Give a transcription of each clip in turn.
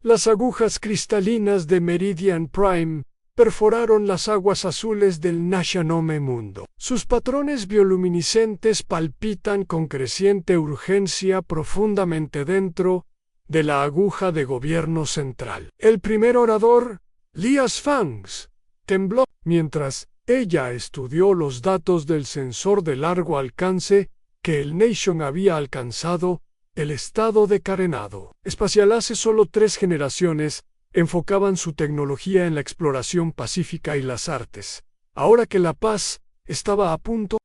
Las agujas cristalinas de Meridian Prime perforaron las aguas azules del Nashanome Mundo. Sus patrones bioluminiscentes palpitan con creciente urgencia profundamente dentro de la aguja de gobierno central. El primer orador, Lias Fangs, tembló mientras ella estudió los datos del sensor de largo alcance que el Nation había alcanzado el estado de carenado espacial hace solo 3 generaciones. Enfocaban su tecnología en la exploración pacífica y las artes. Ahora que la paz estaba a punto,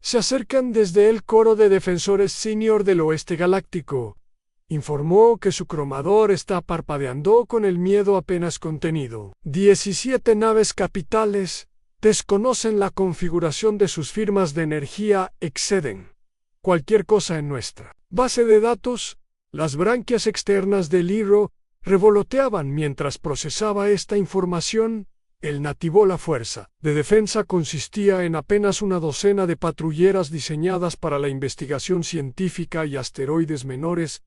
se acercan desde el Coro de Defensores Senior del Oeste Galáctico. Informó que su cromador está parpadeando con el miedo apenas contenido. 17 naves capitales desconocen la configuración de sus firmas de energía, exceden cualquier cosa en nuestra base de datos. Las branquias externas del Hiro revoloteaban mientras procesaba esta información. El nativo la fuerza de defensa consistía en apenas una docena de patrulleras diseñadas para la investigación científica y asteroides menores.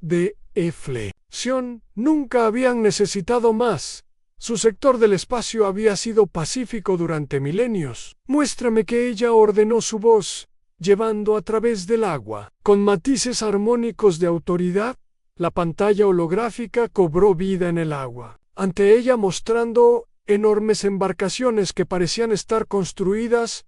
De flexión. Nunca habían necesitado más. Su sector del espacio había sido pacífico durante milenios. Muéstrame que ella ordenó su voz, llevando a través del agua, con matices armónicos de autoridad. La pantalla holográfica cobró vida en el agua, ante ella mostrando enormes embarcaciones que parecían estar construidas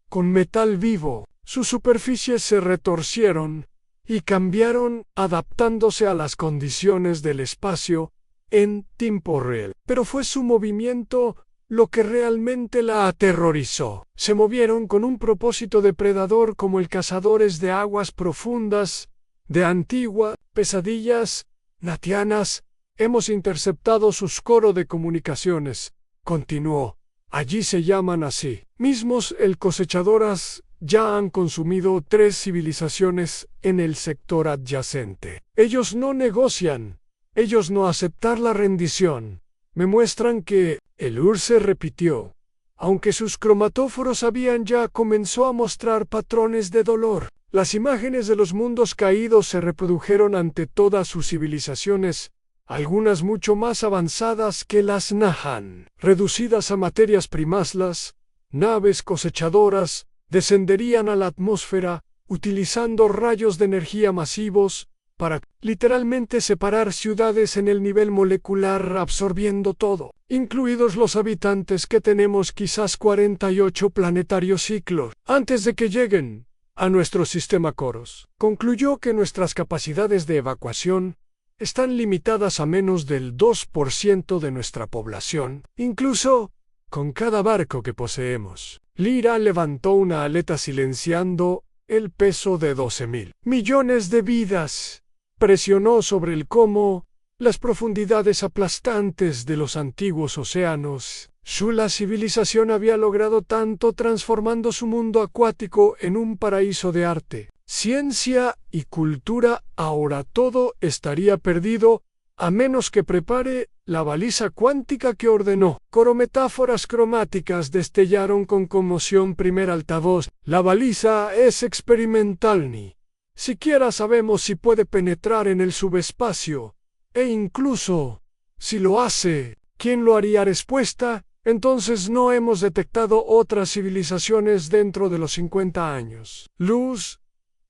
con metal vivo. Sus superficies se retorcieron y cambiaron, adaptándose a las condiciones del espacio en tiempo real. Pero fue su movimiento lo que realmente la aterrorizó. Se movieron con un propósito depredador como el cazadores de aguas profundas de Antigua, pesadillas natianas. Hemos interceptado sus coro de comunicaciones, continuó. Allí se llaman así. Mismos el cosechadoras ya han consumido 3 civilizaciones en el sector adyacente. Ellos no negocian, ellos no aceptar la rendición. Me muestran que el URSE repitió, aunque sus cromatóforos habían ya comenzó a mostrar patrones de dolor. Las imágenes de los mundos caídos se reprodujeron ante todas sus civilizaciones, algunas mucho más avanzadas que las Nahan. Reducidas a materias primas, las naves cosechadoras descenderían a la atmósfera utilizando rayos de energía masivos para literalmente separar ciudades en el nivel molecular, absorbiendo todo, incluidos los habitantes que tenemos quizás 48 planetarios ciclos, antes de que lleguen a nuestro sistema Coros. Concluyó que nuestras capacidades de evacuación están limitadas a menos del 2% de nuestra población, incluso con cada barco que poseemos. Lyra levantó una aleta silenciando el peso de 12.000 millones de vidas. Presionó sobre el cómo las profundidades aplastantes de los antiguos océanos. La civilización había logrado tanto transformando su mundo acuático en un paraíso de arte, ciencia y cultura. Ahora todo estaría perdido a menos que prepare la baliza cuántica que ordenó. Metáforas cromáticas destellaron con conmoción. Primer altavoz. La baliza es experimental, ni siquiera sabemos si puede penetrar en el subespacio, e incluso si lo hace, ¿quién lo haría? Respuesta: entonces no hemos detectado otras civilizaciones dentro de los 50 años. Luz.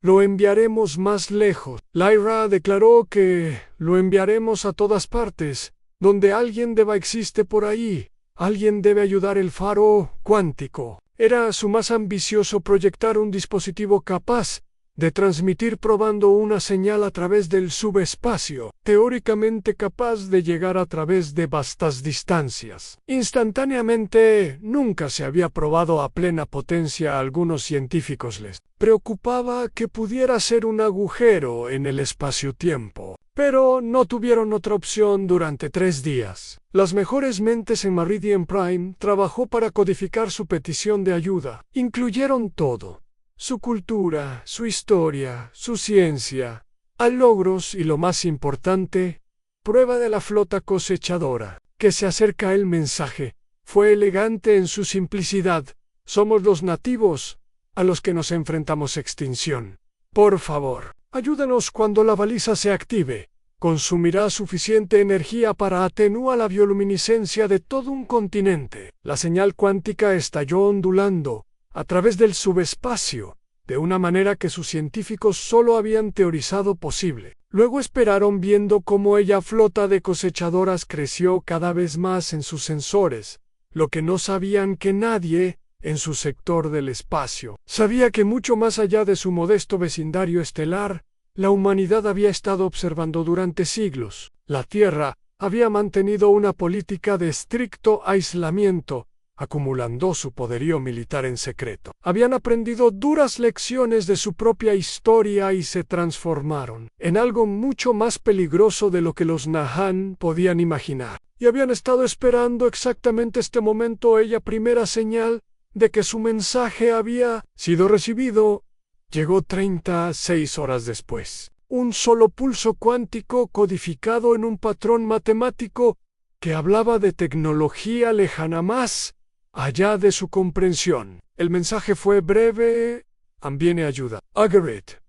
Lo enviaremos más lejos. Lyra declaró que lo enviaremos a todas partes, donde alguien deba existe por ahí. Alguien debe ayudar el faro cuántico. Era su más ambicioso proyectar un dispositivo capaz de transmitir probando una señal a través del subespacio, teóricamente capaz de llegar a través de vastas distancias. Instantáneamente, nunca se había probado a plena potencia. A algunos científicos les preocupaba que pudiera ser un agujero en el espacio-tiempo, pero no tuvieron otra opción durante 3 días. Las mejores mentes en Meridian Prime trabajó para codificar su petición de ayuda. Incluyeron todo: su cultura, su historia, su ciencia, a logros y, lo más importante, prueba de la flota cosechadora. Que se acerca el mensaje. Fue elegante en su simplicidad. Somos los nativos a los que nos enfrentamos. Extinción. Por favor, ayúdanos cuando la baliza se active. consumirá suficiente energía para atenuar la bioluminiscencia de todo un continente. La señal cuántica estalló ondulando a través del subespacio, de una manera que sus científicos solo habían teorizado posible. Luego esperaron viendo cómo ella flota de cosechadoras creció cada vez más en sus sensores, lo que no sabían que nadie, en su sector del espacio, sabía que mucho más allá de su modesto vecindario estelar, la humanidad había estado observando durante siglos. La Tierra había mantenido una política de estricto aislamiento, acumulando su poderío militar en secreto. Habían aprendido duras lecciones de su propia historia y se transformaron en algo mucho más peligroso de lo que los Nahán podían imaginar. Y habían estado esperando exactamente este momento, ella primera señal de que su mensaje había sido recibido. Llegó 36 horas después. Un solo pulso cuántico codificado en un patrón matemático que hablaba de tecnología lejana más allá de su comprensión. El mensaje fue breve: «Viene ayuda. Agaret».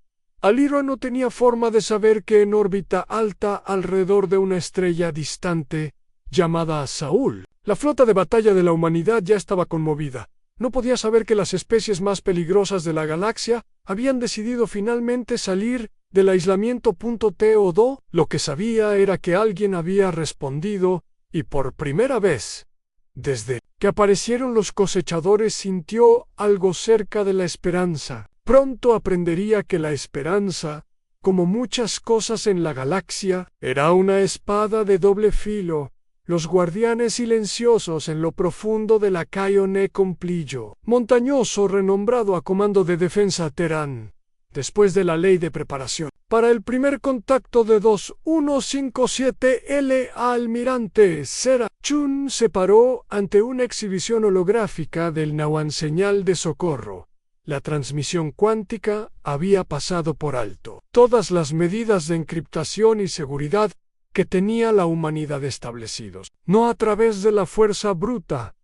Alira no tenía forma de saber que en órbita alta alrededor de una estrella distante llamada Saúl, la flota de batalla de la humanidad ya estaba conmovida. No podía saber que las especies más peligrosas de la galaxia habían decidido finalmente salir del aislamiento. TO2. Lo que sabía era que alguien había respondido, y por primera vez, desde que aparecieron los cosechadores, sintió algo cerca de la esperanza. Pronto aprendería que la esperanza, como muchas cosas en la galaxia, era una espada de doble filo. Los guardianes silenciosos en lo profundo de la Cayo Complillo, montañoso renombrado a comando de defensa Terán, después de la ley de preparación. Para el primer contacto de 2157L Almirante Sera Chun se paró ante una exhibición holográfica del Nahuan señal de socorro. La transmisión cuántica había pasado por alto todas las medidas de encriptación y seguridad que tenía la humanidad establecidos, no a través de la fuerza bruta,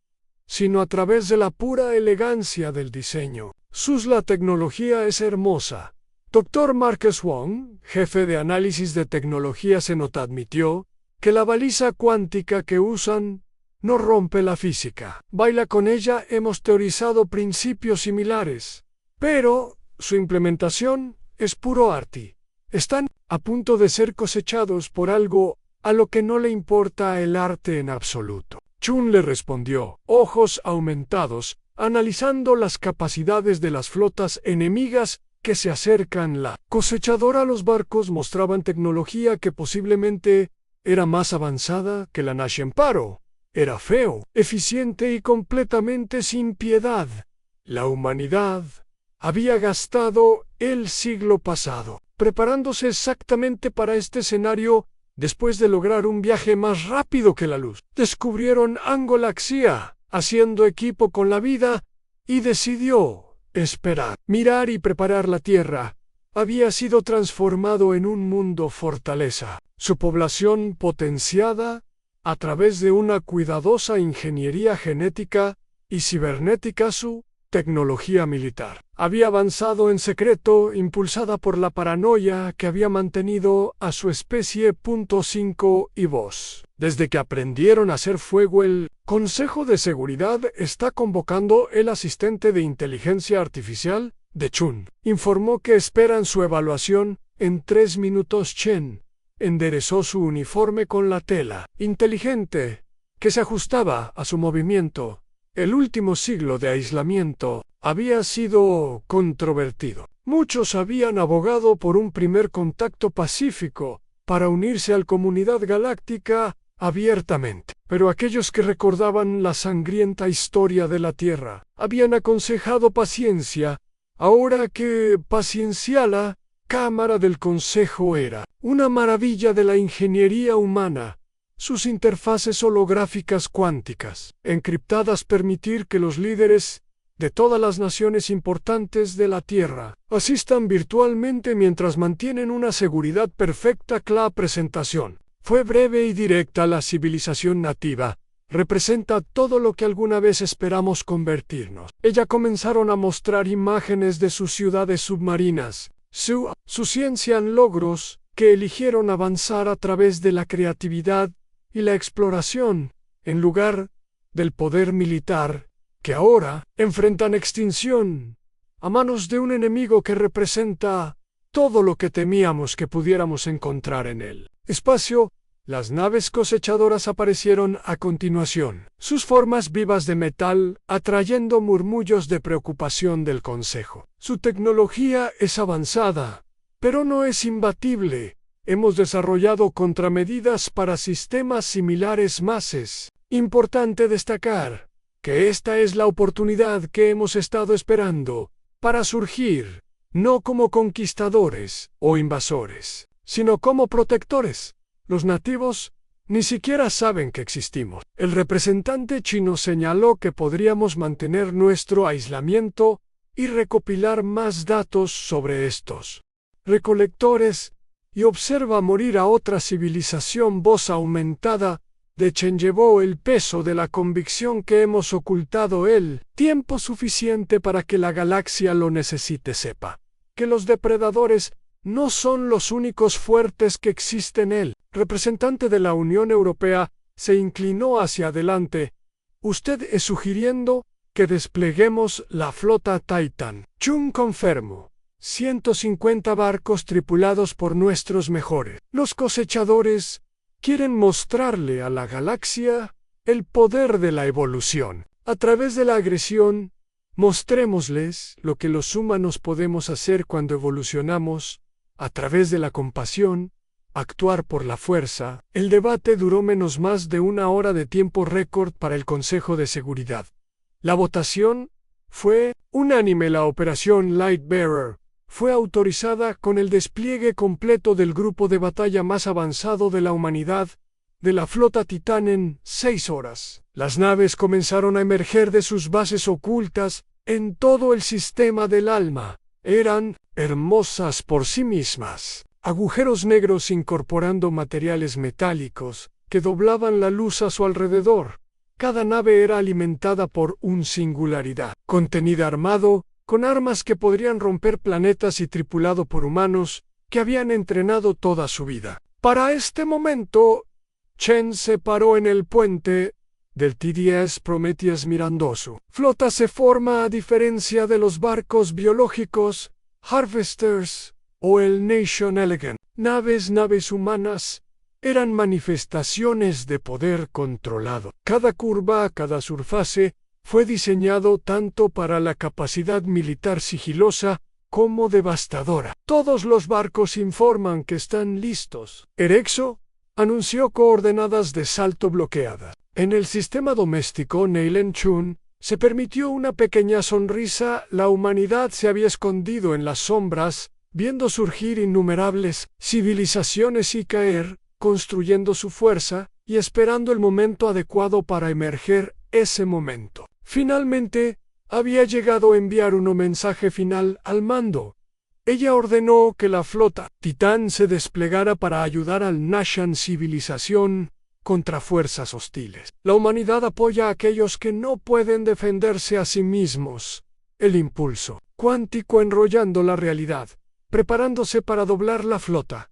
sino a través de la pura elegancia del diseño. La tecnología es hermosa. Dr. Marcus Wong, jefe de análisis de tecnología Zenot, admitió que la baliza cuántica que usan no rompe la física. Baila con ella, hemos teorizado principios similares, pero su implementación es puro arte. Están a punto de ser cosechados por algo a lo que no le importa el arte en absoluto. Chun le respondió, ojos aumentados, analizando las capacidades de las flotas enemigas que se acercan. La cosechadora, los barcos mostraban tecnología que posiblemente era más avanzada que la Nashemparo. Era feo, eficiente y completamente sin piedad. La humanidad había gastado el siglo pasado preparándose exactamente para este escenario. Después de lograr un viaje más rápido que la luz, descubrieron Angolaxia, haciendo equipo con la vida, y decidió esperar, mirar y preparar. La Tierra había sido transformado en un mundo fortaleza, su población potenciada a través de una cuidadosa ingeniería genética y cibernética. Su tecnología militar había avanzado en secreto, impulsada por la paranoia que había mantenido a su especie. 5 y voz. Desde que aprendieron a hacer fuego, el Consejo de Seguridad está convocando. El asistente de inteligencia artificial de Chun informó que esperan su evaluación en 3 minutos. Chen enderezó su uniforme con la tela inteligente que se ajustaba a su movimiento. El último siglo de aislamiento había sido controvertido. Muchos habían abogado por un primer contacto pacífico para unirse a la comunidad galáctica abiertamente. Pero aquellos que recordaban la sangrienta historia de la Tierra habían aconsejado paciencia, ahora que paciencia. La Cámara del Consejo era una maravilla de la ingeniería humana. Sus interfaces holográficas cuánticas, encriptadas, permitir que los líderes de todas las naciones importantes de la Tierra asistan virtualmente mientras mantienen una seguridad perfecta. La presentación fue breve y directa. La civilización nativa representa todo lo que alguna vez esperamos convertirnos. Ella comenzaron a mostrar imágenes de sus ciudades submarinas, su ciencia en logros que eligieron avanzar a través de la creatividad y la exploración, en lugar del poder militar, que ahora enfrentan extinción a manos de un enemigo que representa todo lo que temíamos que pudiéramos encontrar en el espacio. Las naves cosechadoras aparecieron a continuación, sus formas vivas de metal atrayendo murmullos de preocupación del Consejo. Su tecnología es avanzada, pero no es imbatible. Hemos desarrollado contramedidas para sistemas similares más. Es importante destacar que esta es la oportunidad que hemos estado esperando para surgir, no como conquistadores o invasores, sino como protectores. Los nativos ni siquiera saben que existimos. El representante chino señaló que podríamos mantener nuestro aislamiento y recopilar más datos sobre estos recolectores y observa morir a otra civilización. Voz aumentada de Chen llevó el peso de la convicción que hemos ocultado el tiempo suficiente para que la galaxia lo necesite. Sepa que los depredadores no son los únicos fuertes que existen. El representante de la Unión Europea se inclinó hacia adelante. Usted es sugiriendo que despleguemos la flota Titan. Chun confirmó. 150 barcos tripulados por nuestros mejores. Los cosechadores quieren mostrarle a la galaxia el poder de la evolución. A través de la agresión, mostrémosles lo que los humanos podemos hacer cuando evolucionamos. A través de la compasión, actuar por la fuerza. El debate duró más de una hora de tiempo récord para el Consejo de Seguridad. La votación fue unánime. La operación Lightbearer fue autorizada con el despliegue completo del grupo de batalla más avanzado de la humanidad, de la flota Titán en 6 horas. Las naves comenzaron a emerger de sus bases ocultas en todo el sistema del alma. Eran hermosas por sí mismas. Agujeros negros incorporando materiales metálicos que doblaban la luz a su alrededor. Cada nave era alimentada por un singularidad. Contenida armado, con armas que podrían romper planetas y tripulado por humanos que habían entrenado toda su vida. Para este momento, Chen se paró en el puente del TDS Prometheus mirando su flota. Se forma a diferencia de los barcos biológicos, Harvesters o el Nation Elegant. Naves humanas eran manifestaciones de poder controlado. Cada curva, cada surfase, fue diseñado tanto para la capacidad militar sigilosa como devastadora. Todos los barcos informan que están listos. Erexo anunció coordenadas de salto bloqueadas. En el sistema doméstico Neylen Chun se permitió una pequeña sonrisa. La humanidad se había escondido en las sombras, viendo surgir innumerables civilizaciones y caer, construyendo su fuerza y esperando el momento adecuado para emerger. Ese momento finalmente había llegado. Enviar un mensaje final al mando. Ella ordenó que la flota Titán se desplegara para ayudar al Nashan civilización contra fuerzas hostiles. La humanidad apoya a aquellos que no pueden defenderse a sí mismos. El impulso cuántico enrollando la realidad, preparándose para doblar la flota.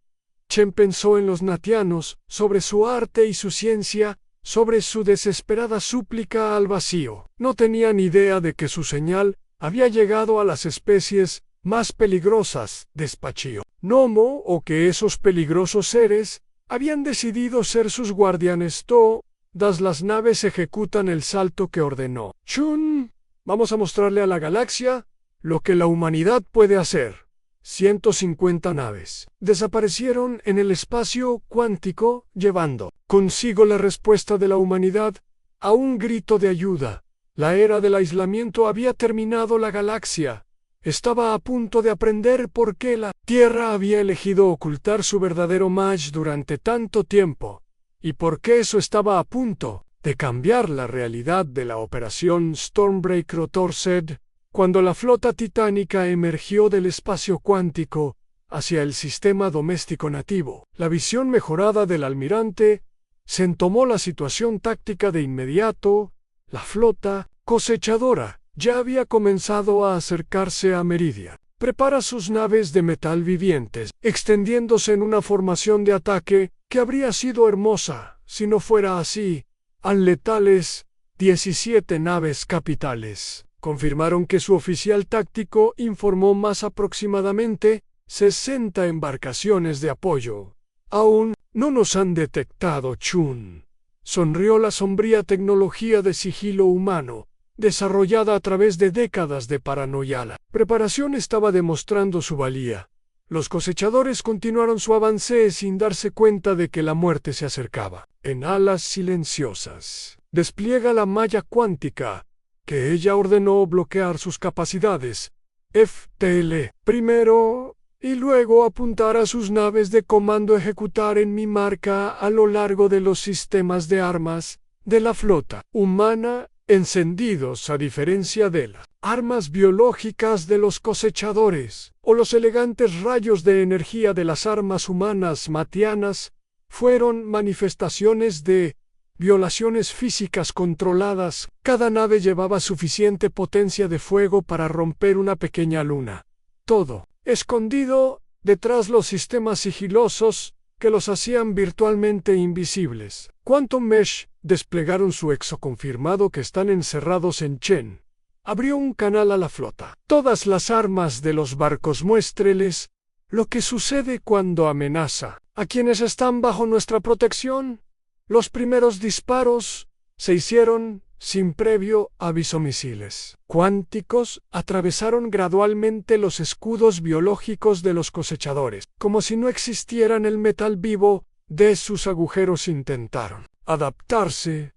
Chen pensó en los natianos, sobre su arte y su ciencia, sobre su desesperada súplica al vacío. No tenían idea de que su señal había llegado a las especies más peligrosas, despachó Nomo, o que esos peligrosos seres habían decidido ser sus guardianes. Todas las naves ejecutan el salto que ordenó Chun. Vamos a mostrarle a la galaxia lo que la humanidad puede hacer. 150 naves desaparecieron en el espacio cuántico, llevando consigo la respuesta de la humanidad a un grito de ayuda. La era del aislamiento había terminado. La galaxia estaba a punto de aprender por qué la Tierra había elegido ocultar su verdadero Maj durante tanto tiempo, y por qué eso estaba a punto de cambiar la realidad de la operación Stormbreaker Torsed. Cuando la flota titánica emergió del espacio cuántico hacia el sistema doméstico nativo, la visión mejorada del almirante se entomó la situación táctica de inmediato. La flota cosechadora ya había comenzado a acercarse a Meridian. prepara sus naves de metal vivientes, extendiéndose en una formación de ataque que habría sido hermosa si no fuera así. Al letales 17 naves capitales. Confirmaron que su oficial táctico informó más aproximadamente 60 embarcaciones de apoyo. Aún no nos han detectado, Chun. Sonrió la sombría tecnología de sigilo humano, desarrollada a través de décadas de paranoia. La preparación estaba demostrando su valía. Los cosechadores continuaron su avance sin darse cuenta de que la muerte se acercaba. En alas silenciosas, despliega la malla cuántica, que ella ordenó bloquear sus capacidades. FTL. Primero, y luego apuntar a sus naves de comando ejecutar en mi marca a lo largo de los sistemas de armas de la flota humana encendidos, a diferencia de las armas biológicas de los cosechadores o los elegantes rayos de energía de las armas humanas matianas. Fueron manifestaciones de violaciones físicas controladas. Cada nave llevaba suficiente potencia de fuego para romper una pequeña luna. Todo escondido detrás los sistemas sigilosos que los hacían virtualmente invisibles. Quantum Mesh desplegaron su exoconfirmado que están encerrados en Chen. Abrió un canal a la flota. Todas las armas de los barcos, muéstreles lo que sucede cuando amenaza a quienes están bajo nuestra protección. Los primeros disparos se hicieron sin previo aviso. Misiles cuánticos atravesaron gradualmente los escudos biológicos de los cosechadores, como si no existieran el metal vivo de sus agujeros. Intentaron adaptarse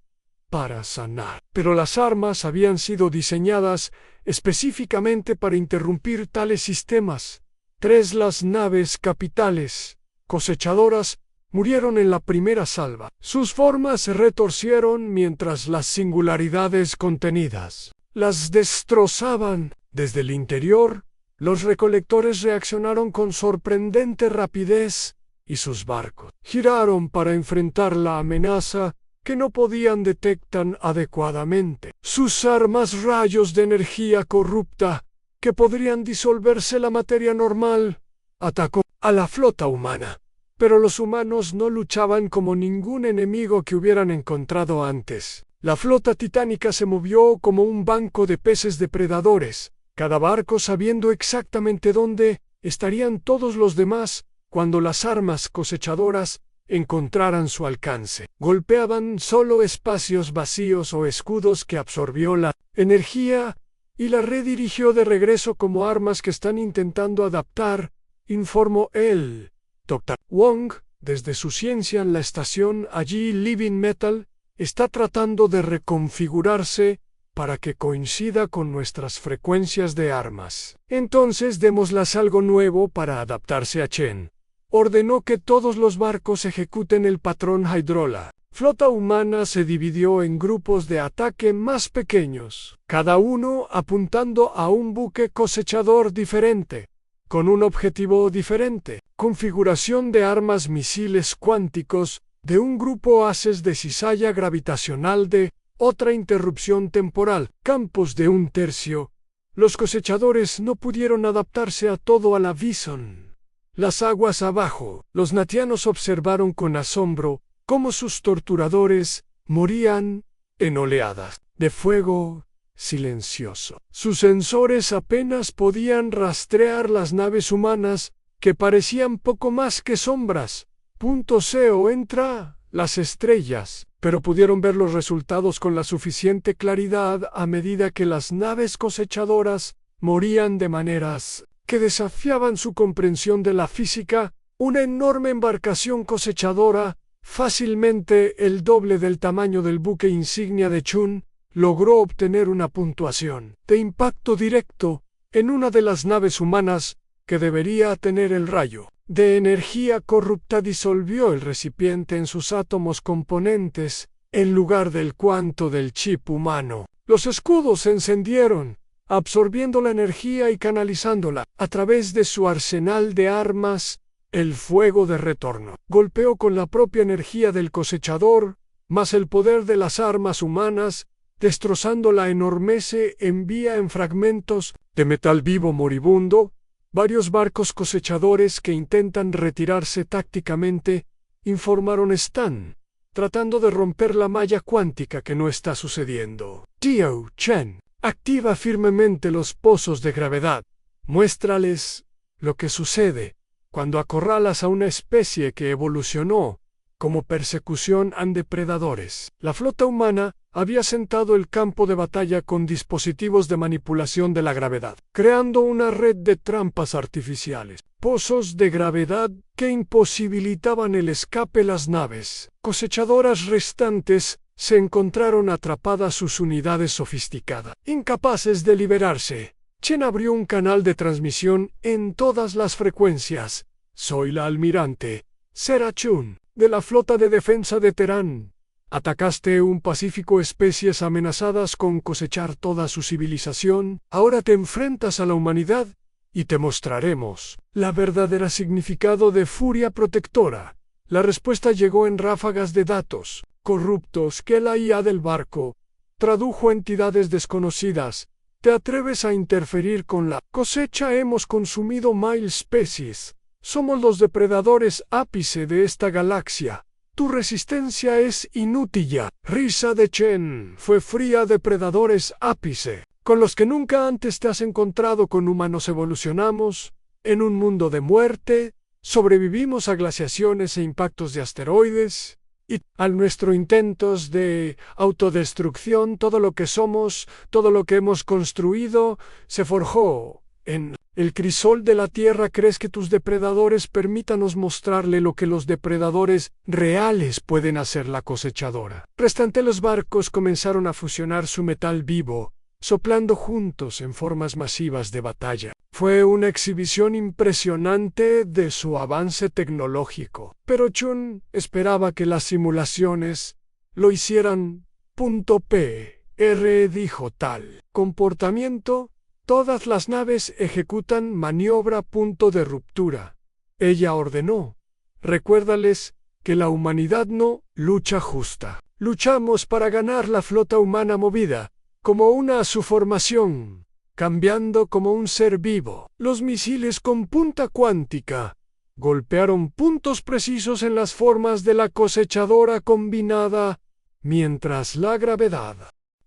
para sanar, pero las armas habían sido diseñadas específicamente para interrumpir tales sistemas. Las naves capitales cosechadoras murieron en la primera salva. Sus formas se retorcieron mientras las singularidades contenidas las destrozaban. Desde el interior, los recolectores reaccionaron con sorprendente rapidez y sus barcos giraron para enfrentar la amenaza que no podían detectar adecuadamente. Sus armas, rayos de energía corrupta que podrían disolverse la materia normal, atacó a la flota humana. Pero los humanos no luchaban como ningún enemigo que hubieran encontrado antes. La flota titánica se movió como un banco de peces depredadores, cada barco sabiendo exactamente dónde estarían todos los demás cuando las armas cosechadoras encontraran su alcance. Golpeaban solo espacios vacíos o escudos que absorbió la energía y la redirigió de regreso como armas que están intentando adaptar, informó él. Dr. Wong, desde su ciencia en la estación allí Living Metal, está tratando de reconfigurarse para que coincida con nuestras frecuencias de armas. Entonces démoslas algo nuevo para adaptarse a Chen. Ordenó que todos los barcos ejecuten el patrón Hydrola. Flota humana se dividió en grupos de ataque más pequeños, cada uno apuntando a un buque cosechador diferente, con un objetivo diferente. Configuración de armas misiles cuánticos de un grupo, haces de cizalla gravitacional de otra, interrupción temporal, campos de 1/3. Los cosechadores no pudieron adaptarse a todo a la Bison. Las aguas abajo, los natianos observaron con asombro cómo sus torturadores morían en oleadas de fuego silencioso. Sus sensores apenas podían rastrear las naves humanas, que parecían poco más que sombras. CO entra las estrellas, pero pudieron ver los resultados con la suficiente claridad a medida que las naves cosechadoras morían de maneras que desafiaban su comprensión de la física. Una enorme embarcación cosechadora, fácilmente el doble del tamaño del buque insignia de Chun, logró obtener una puntuación de impacto directo en una de las naves humanas que debería tener el rayo de energía corrupta. Disolvió el recipiente en sus átomos componentes en lugar del cuanto del chip humano. Los escudos se encendieron, absorbiendo la energía y canalizándola a través de su arsenal de armas. El fuego de retorno golpeó con la propia energía del cosechador, más el poder de las armas humanas, destrozando la enorme envía en fragmentos de metal vivo moribundo Varios barcos cosechadores que intentan retirarse tácticamente informaron están tratando de romper la malla cuántica que no está sucediendo. Tio Chen, activa firmemente los pozos de gravedad. Muéstrales lo que sucede cuando acorralas a una especie que evolucionó como persecución a depredadores. La flota humana había sentado el campo de batalla con dispositivos de manipulación de la gravedad, creando una red de trampas artificiales, pozos de gravedad que imposibilitaban el escape. Las naves cosechadoras restantes se encontraron atrapadas sus unidades sofisticadas. Incapaces de liberarse, Chen abrió un canal de transmisión en todas las frecuencias. Soy la almirante Sera Chun, de la flota de defensa de Terán. Atacaste un pacífico especies amenazadas con cosechar toda su civilización. Ahora te enfrentas a la humanidad y te mostraremos la verdadera significado de furia protectora. La respuesta llegó en ráfagas de datos corruptos que la IA del barco tradujo a entidades desconocidas. ¿Te atreves a interferir con la cosecha? Hemos consumido 1000 especies. Somos los depredadores ápice de esta galaxia. Tu resistencia es inútil. Risa de Chen fue fría. Depredadores ápice, con los que nunca antes te has encontrado. Con humanos evolucionamos en un mundo de muerte, sobrevivimos a glaciaciones e impactos de asteroides, y a nuestros intentos de autodestrucción. Todo lo que somos, todo lo que hemos construido, se forjó en el crisol de la tierra. ¿Crees que tus depredadores? Permítanos mostrarle lo que los depredadores reales pueden hacer. La cosechadora restante. Los barcos comenzaron a fusionar su metal vivo, soplando juntos en formas masivas de batalla. Fue una exhibición impresionante de su avance tecnológico, pero Chun esperaba que las simulaciones lo hicieran. PR dijo tal comportamiento. Todas las naves ejecutan maniobra punto de ruptura. Ella ordenó. Recuérdales que la humanidad no lucha justa. Luchamos para ganar. La flota humana movida como una a su formación, cambiando como un ser vivo. Los misiles con punta cuántica golpearon puntos precisos en las formas de la cosechadora combinada, mientras la gravedad.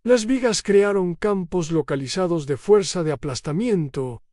Las vigas crearon campos localizados de fuerza de aplastamiento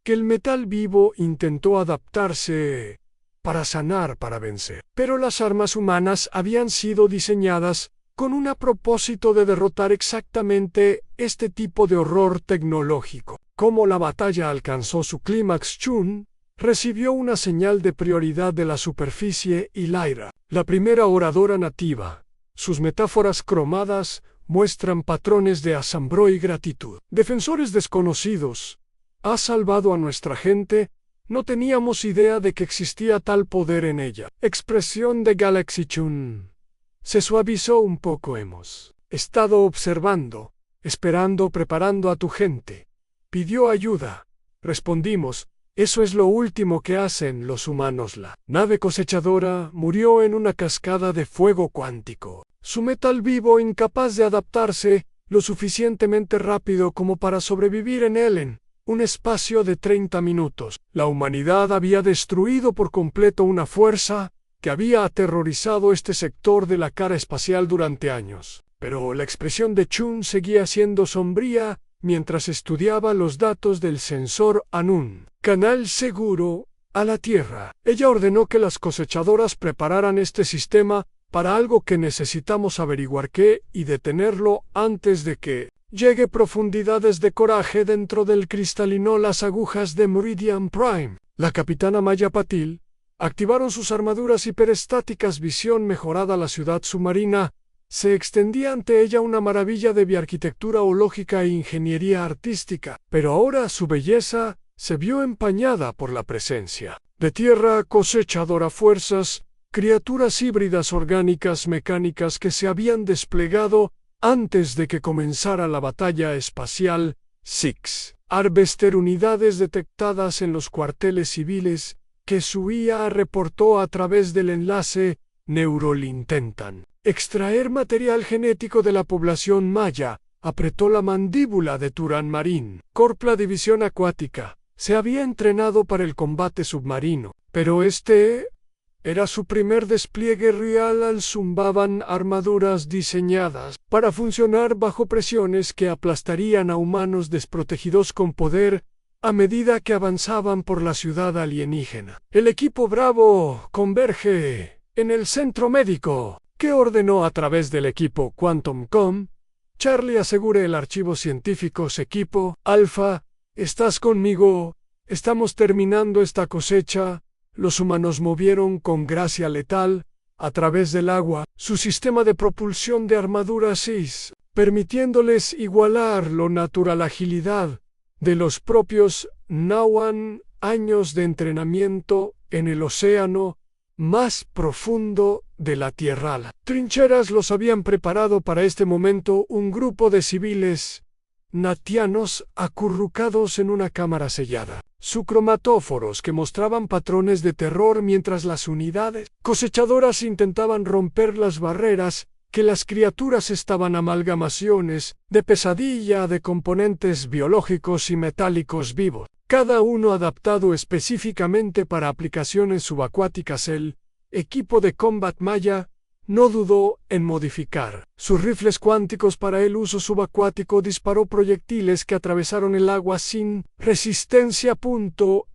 que el metal vivo intentó adaptarse para sanar, para vencer. Pero las armas humanas habían sido diseñadas con un propósito de derrotar exactamente este tipo de horror tecnológico. Como la batalla alcanzó su clímax, Chun recibió una señal de prioridad de la superficie y Lyra, la primera oradora nativa. Sus metáforas cromadas muestran patrones de asombro y gratitud. Defensores desconocidos, has salvado a nuestra gente. No teníamos idea de que existía tal poder en ella. Expresión de Galaxy Chun se suavizó un poco. Hemos estado observando, esperando, preparando a tu gente. Pidió ayuda. Respondimos. Eso es lo último que hacen los humanos. La nave cosechadora murió en una cascada de fuego cuántico. Su metal vivo, incapaz de adaptarse lo suficientemente rápido como para sobrevivir en él en un espacio de 30 minutos. La humanidad había destruido por completo una fuerza que había aterrorizado este sector de la cara espacial durante años. Pero la expresión de Chun seguía siendo sombría mientras estudiaba los datos del sensor Anun. Canal seguro a la Tierra. Ella ordenó que las cosechadoras prepararan este sistema para algo que necesitamos averiguar qué y detenerlo antes de que llegue. Profundidades de coraje dentro del cristalino. Las agujas de Meridian Prime. La capitana Maya Patil activaron sus armaduras hiperestáticas. Visión mejorada. La ciudad submarina se extendía ante ella, una maravilla de bioarquitectura ológica e ingeniería artística, pero ahora su belleza se vio empañada por la presencia de tierra cosechadora. Fuerzas, criaturas híbridas orgánicas mecánicas que se habían desplegado antes de que comenzara la batalla espacial. Six Harvester, unidades detectadas en los cuarteles civiles que su IA reportó a través del enlace Neurol. Intentan extraer material genético de la población maya. Apretó la mandíbula de Turán Marín. Corp. La división acuática Se había entrenado para el combate submarino, pero este era su primer despliegue real. Zumbaban armaduras diseñadas para funcionar bajo presiones que aplastarían a humanos desprotegidos con poder a medida que avanzaban por la ciudad alienígena. El equipo Bravo converge en el centro médico, que ordenó a través del equipo Quantum Com. Charlie asegure el archivo científicos. Equipo Alpha, ¿estás conmigo? Estamos terminando esta cosecha. Los humanos movieron con gracia letal a través del agua su sistema de propulsión de armadura 6, permitiéndoles igualar la natural agilidad de los propios Nahuan. Años de entrenamiento en el océano más profundo de la Tierra. Las trincheras los habían preparado para este momento. Un grupo de civiles natianos acurrucados en una cámara sellada. Su cromatóforos que mostraban patrones de terror mientras las unidades cosechadoras intentaban romper las barreras que las criaturas estaban amalgamaciones de pesadilla de componentes biológicos y metálicos vivos, cada uno adaptado específicamente para aplicaciones subacuáticas. El equipo de Combat Maya no dudó en modificar sus rifles cuánticos para el uso subacuático. Disparó proyectiles que atravesaron el agua sin resistencia.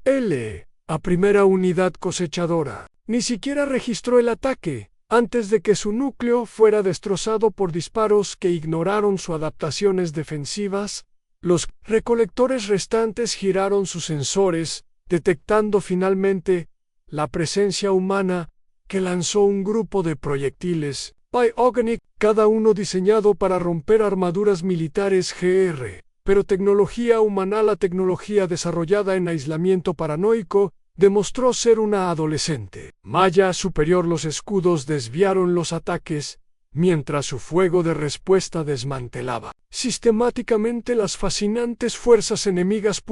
L. A primera unidad cosechadora ni siquiera registró el ataque antes de que su núcleo fuera destrozado por disparos que ignoraron sus adaptaciones defensivas. Los recolectores restantes giraron sus sensores, detectando finalmente la presencia humana, que lanzó un grupo de proyectiles Biogenic, cada uno diseñado para romper armaduras militares GR, pero tecnología humana. La tecnología desarrollada en aislamiento paranoico demostró ser una adolescente Maya superior. Los escudos desviaron los ataques, mientras su fuego de respuesta desmantelaba sistemáticamente las fascinantes fuerzas enemigas.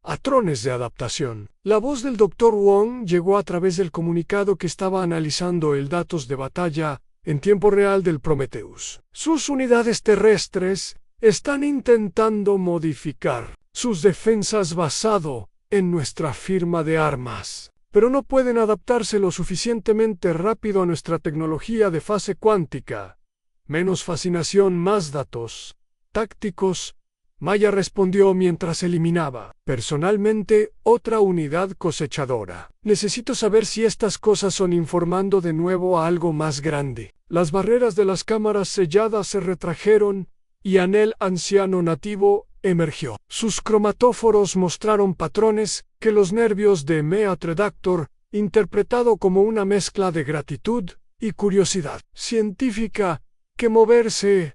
Patrones de adaptación. La voz del Dr. Wong llegó a través del comunicado que estaba analizando el datos de batalla en tiempo real del Prometheus. Sus unidades terrestres están intentando modificar sus defensas basado en nuestra firma de armas, pero no pueden adaptarse lo suficientemente rápido a nuestra tecnología de fase cuántica. Menos fascinación, más datos tácticos. Maya respondió mientras eliminaba personalmente otra unidad cosechadora. Necesito saber si estas cosas son informando de nuevo a algo más grande. Las barreras de las cámaras selladas se retrajeron y Anel, anciano nativo, emergió. Sus cromatóforos mostraron patrones que los nervios de Meatredactor, interpretado como una mezcla de gratitud y curiosidad científica, que moverse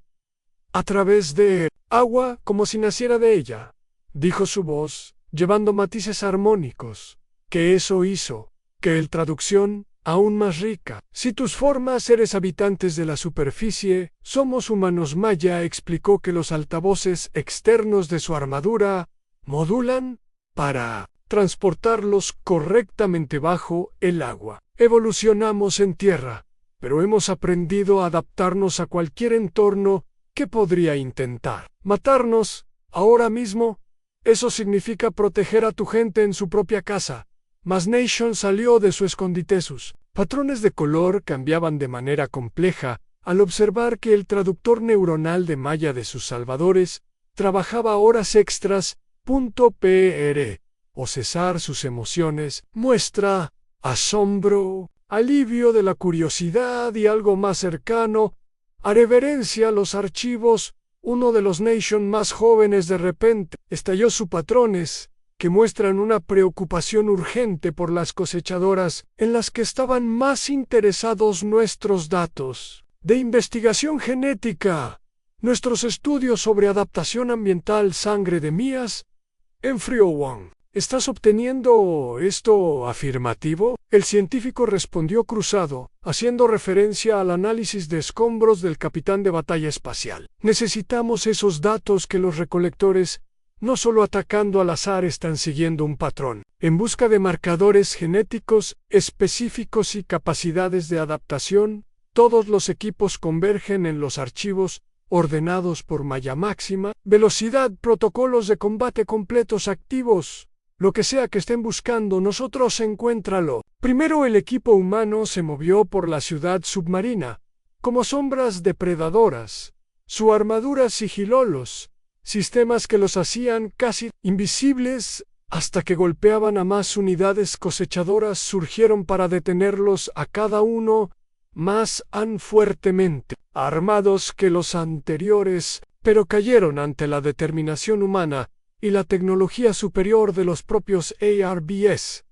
a través de agua como si naciera de ella, dijo su voz, llevando matices armónicos, que eso hizo que el traducción aún más rica. Si tus formas eres habitantes de la superficie, somos humanos. Maya explicó que los altavoces externos de su armadura modulan para transportarlos correctamente bajo el agua. Evolucionamos en tierra, pero hemos aprendido a adaptarnos a cualquier entorno que podría intentar matarnos ahora mismo. Eso significa proteger a tu gente en su propia casa. Mas Nation salió de su escondite. Sus patrones de color cambiaban de manera compleja al observar que el traductor neuronal de Maya de sus salvadores trabajaba horas extras. PR o cesar sus emociones muestra asombro, alivio de la curiosidad y algo más cercano a reverencia. Los archivos. Uno de los Nation más jóvenes de repente estalló sus patrones, que muestran una preocupación urgente por las cosechadoras en las que estaban más interesados nuestros datos de investigación genética, nuestros estudios sobre adaptación ambiental. Sangre de mías. Enfrió Wong. ¿Estás obteniendo esto afirmativo? El científico respondió cruzado, haciendo referencia al análisis de escombros del capitán de batalla espacial. Necesitamos esos datos que los recolectores, no solo atacando al azar, están siguiendo un patrón, en busca de marcadores genéticos específicos y capacidades de adaptación. Todos los equipos convergen en los archivos ordenados por Maya Máxima. Velocidad, protocolos de combate completos activos. Lo que sea que estén buscando, nosotros encuéntralo. Primero el equipo humano se movió por la ciudad submarina, como sombras depredadoras. Su armadura sigilolos, sistemas que los hacían casi invisibles hasta que golpeaban a más unidades cosechadoras surgieron para detenerlos a cada uno más fuertemente armados que los anteriores, pero cayeron ante la determinación humana y la tecnología superior de los propios ARBS.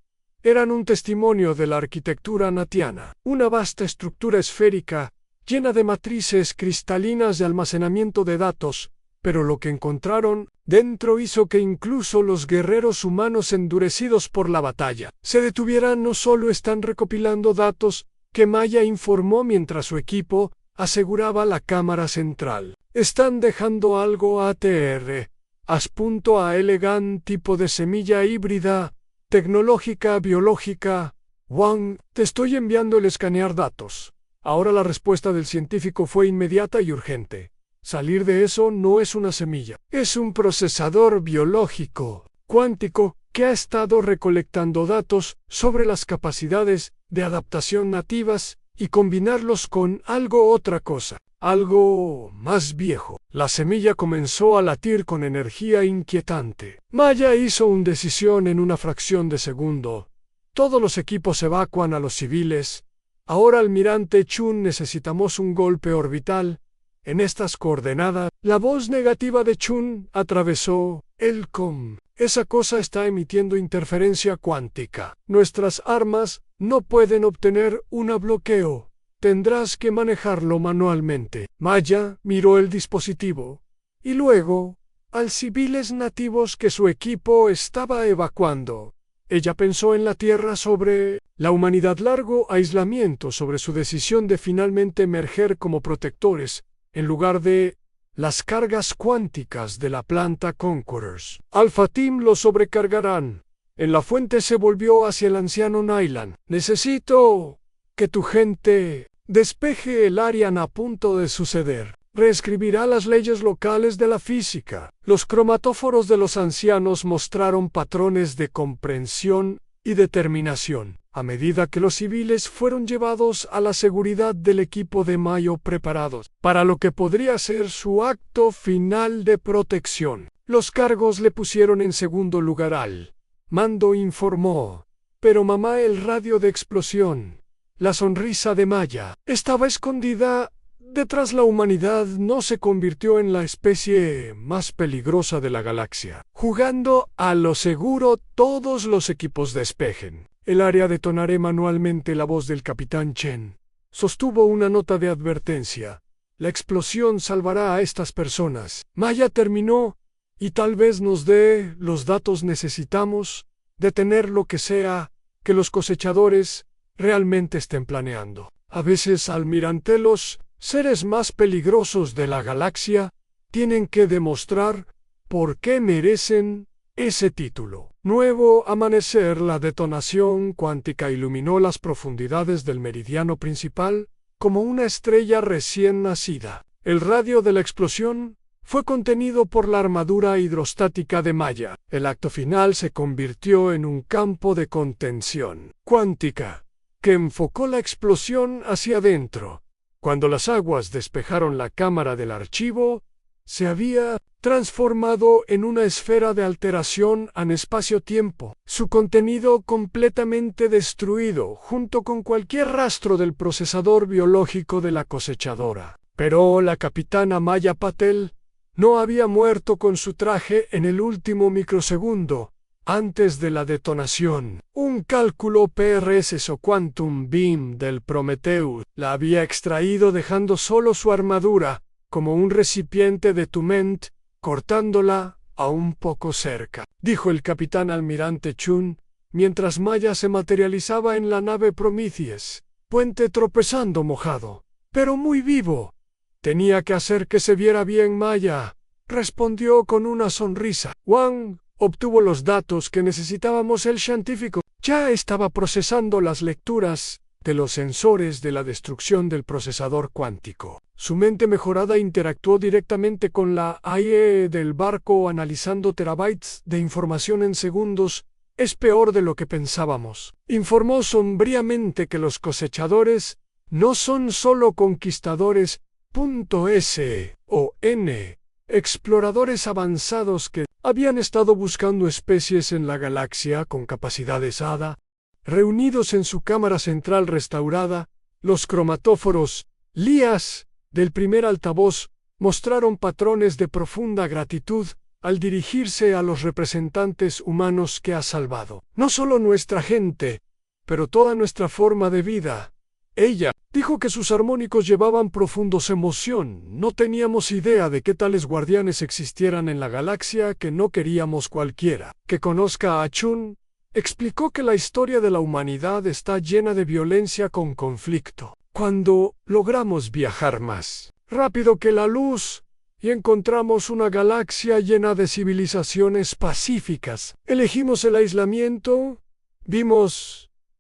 Eran un testimonio de la arquitectura natiana, una vasta estructura esférica llena de matrices cristalinas de almacenamiento de datos, pero lo que encontraron dentro hizo que incluso los guerreros humanos endurecidos por la batalla se detuvieran. No solo están recopilando datos que Maya informó mientras su equipo aseguraba la cámara central. Están dejando algo ATR, aspunto a elegant tipo de semilla híbrida, tecnológica, biológica. Wang, te estoy enviando el escanear datos. Ahora la respuesta del científico fue inmediata y urgente. Salir de eso no es una semilla. Es un procesador biológico, cuántico, que ha estado recolectando datos sobre las capacidades de adaptación nativas y combinarlos con otra cosa, algo más viejo. La semilla comenzó a latir con energía inquietante. Maya hizo una decisión en una fracción de segundo. Todos los equipos evacuan a los civiles. Ahora, almirante Chun, necesitamos un golpe orbital. En estas coordenadas, la voz negativa de Chun atravesó el com. Esa cosa está emitiendo interferencia cuántica. Nuestras armas no pueden obtener un bloqueo. Tendrás que manejarlo manualmente. Maya miró el dispositivo y luego a civiles nativos que su equipo estaba evacuando. Ella pensó en la Tierra, sobre la humanidad, largo aislamiento, sobre su decisión de finalmente emerger como protectores, en lugar de las cargas cuánticas de la planta Conquerors. Alpha Team lo sobrecargarán. En la fuente se volvió hacia el anciano Nyland. Necesito que tu gente despeje el área a punto de suceder. Reescribirá las leyes locales de la física. Los cromatóforos de los ancianos mostraron patrones de comprensión y determinación, a medida que los civiles fueron llevados a la seguridad del equipo de Mayo, preparados para lo que podría ser su acto final de protección. Los cargos le pusieron en segundo lugar al mando, informó. Pero mamá, el radio de explosión. La sonrisa de Maya estaba escondida detrás. La humanidad no se convirtió en la especie más peligrosa de la galaxia. Jugando a lo seguro, todos los equipos despejen. El área detonaré manualmente. La voz del capitán Chen sostuvo una nota de advertencia. La explosión salvará a estas personas. Maya terminó, y tal vez nos dé los datos. Necesitamos detener lo que sea que los cosechadores realmente estén planeando. A veces, almirante, los seres más peligrosos de la galaxia tienen que demostrar por qué merecen ese título. Nuevo amanecer. La detonación cuántica iluminó las profundidades del meridiano principal como una estrella recién nacida. El radio de la explosión fue contenido por la armadura hidrostática de Maya. El acto final se convirtió en un campo de contención cuántica que enfocó la explosión hacia adentro. Cuando las aguas despejaron la cámara del archivo, se había transformado en una esfera de alteración en espacio-tiempo, su contenido completamente destruido, junto con cualquier rastro del procesador biológico de la cosechadora. Pero la capitana Maya Patel no había muerto con su traje en el último microsegundo antes de la detonación. Un cálculo PRS o Quantum Beam del Prometheus la había extraído, dejando solo su armadura como un recipiente de Tument, cortándola a un poco cerca, dijo el capitán almirante Chun, mientras Maya se materializaba en la nave Prometheus. Puente tropezando, mojado, pero muy vivo. Tenía que hacer que se viera bien. Maya respondió con una sonrisa. Wang obtuvo los datos que necesitábamos. El científico ya estaba procesando las lecturas de los sensores de la destrucción del procesador cuántico. Su mente mejorada interactuó directamente con la AIE del barco, analizando terabytes de información en segundos es peor de lo que pensábamos. Informó sombríamente que los cosechadores no son solo conquistadores .s o n, exploradores avanzados que habían estado buscando especies en la galaxia con capacidades hada. Reunidos en su cámara central restaurada, los cromatóforos, lías, del primer altavoz, mostraron patrones de profunda gratitud al dirigirse a los representantes humanos que ha salvado. No solo nuestra gente, pero toda nuestra forma de vida. Ella dijo que sus armónicos llevaban profundos emoción. No teníamos idea de qué tales guardianes existieran en la galaxia, que no queríamos cualquiera que conozca a Chun. Explicó que la historia de la humanidad está llena de violencia con conflicto. Cuando logramos viajar más rápido que la luz y encontramos una galaxia llena de civilizaciones pacíficas, elegimos el aislamiento,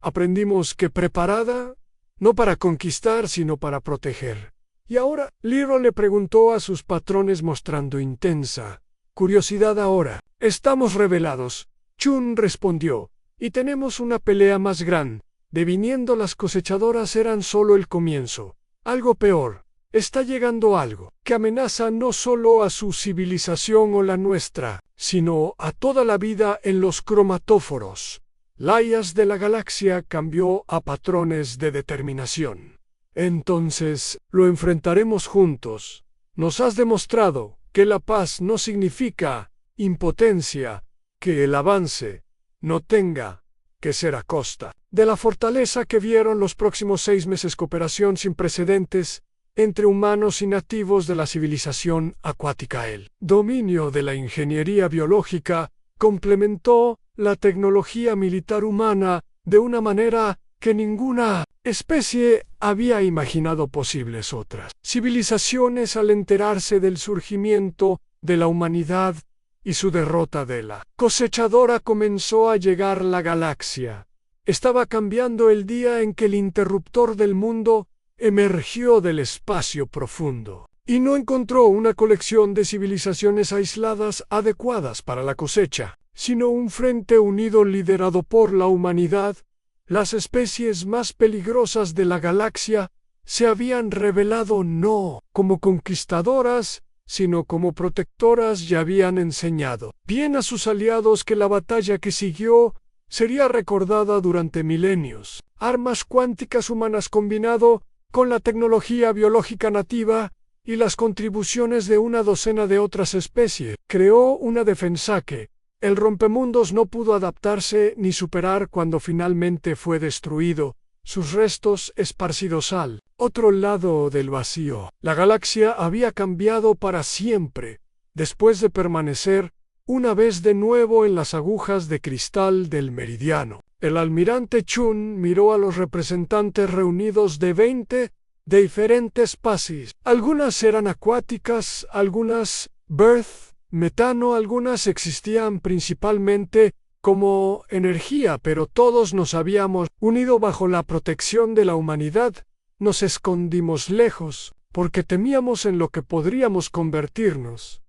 aprendimos que preparada, no para conquistar, sino para proteger. Y ahora, Liro le preguntó a sus patrones mostrando intensa curiosidad. Ahora, estamos revelados, Chun respondió, y tenemos una pelea más grande. Deviniendo las cosechadoras eran solo el comienzo. Algo peor. Está llegando algo que amenaza no solo a su civilización o la nuestra, sino a toda la vida en los cromatóforos. Laias de la galaxia cambió a patrones de determinación. Entonces, lo enfrentaremos juntos. Nos has demostrado que la paz no significa impotencia, que el avance no tenga que ser a costa de la fortaleza que vieron los próximos 6 meses. Cooperación sin precedentes entre humanos y nativos de la civilización acuática. El dominio de la ingeniería biológica complementó la tecnología militar humana de una manera que ninguna especie había imaginado posibles. Otras civilizaciones, al enterarse del surgimiento de la humanidad y su derrota de la cosechadora, comenzó a llegar la galaxia. Estaba cambiando el día en que el interruptor del mundo emergió del espacio profundo y no encontró una colección de civilizaciones aisladas adecuadas para la cosecha, sino un frente unido liderado por la humanidad. Las especies más peligrosas de la galaxia se habían revelado no como conquistadoras, sino como protectoras, y habían enseñado bien a sus aliados que la batalla que siguió sería recordada durante milenios. Armas cuánticas humanas combinado con la tecnología biológica nativa y las contribuciones de una docena de otras especies, creó una defensa que el rompemundos no pudo adaptarse ni superar cuando finalmente fue destruido, sus restos esparcidos al otro lado del vacío. La galaxia había cambiado para siempre, después de permanecer una vez de nuevo en las agujas de cristal del meridiano. El almirante Chun miró a los representantes reunidos de 20 de diferentes especies. Algunas eran acuáticas, algunas birth, metano, algunas existían principalmente como energía, pero todos nos habíamos unido bajo la protección de la humanidad. Nos escondimos lejos, porque temíamos en lo que podríamos convertirnos.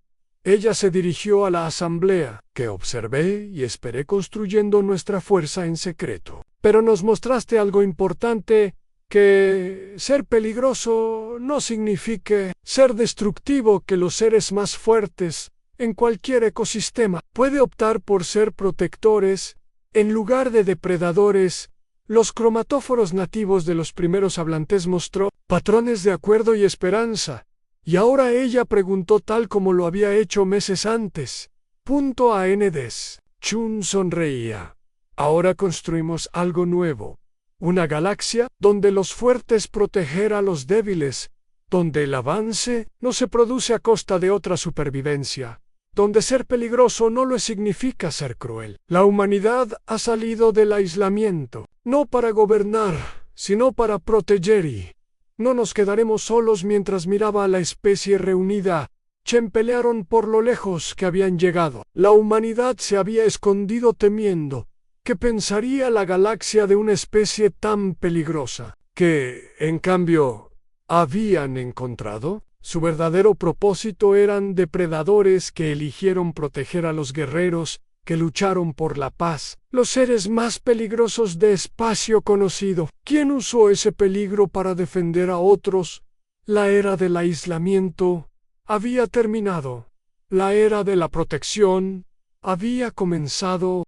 Ella se dirigió a la asamblea, que observé y esperé construyendo nuestra fuerza en secreto. Pero nos mostraste algo importante, que ser peligroso no signifique ser destructivo, que los seres más fuertes en cualquier ecosistema puede optar por ser protectores en lugar de depredadores. Los cromatóforos nativos de los primeros hablantes mostró patrones de acuerdo y esperanza. Y ahora ella preguntó tal como lo había hecho meses antes. ¿ANDES? Chun sonreía. Ahora construimos algo nuevo. Una galaxia donde los fuertes proteger a los débiles, donde el avance no se produce a costa de otra supervivencia, donde ser peligroso no lo significa ser cruel. La humanidad ha salido del aislamiento, no para gobernar, sino para proteger, y no nos quedaremos solos. Mientras miraba a la especie reunida, chempelearon por lo lejos que habían llegado. La humanidad se había escondido temiendo que pensaría la galaxia de una especie tan peligrosa, que, en cambio, habían encontrado. Su verdadero propósito eran depredadores que eligieron proteger a los guerreros que lucharon por la paz, los seres más peligrosos de espacio conocido. ¿Quién usó ese peligro para defender a otros? La era del aislamiento había terminado. La era de la protección había comenzado.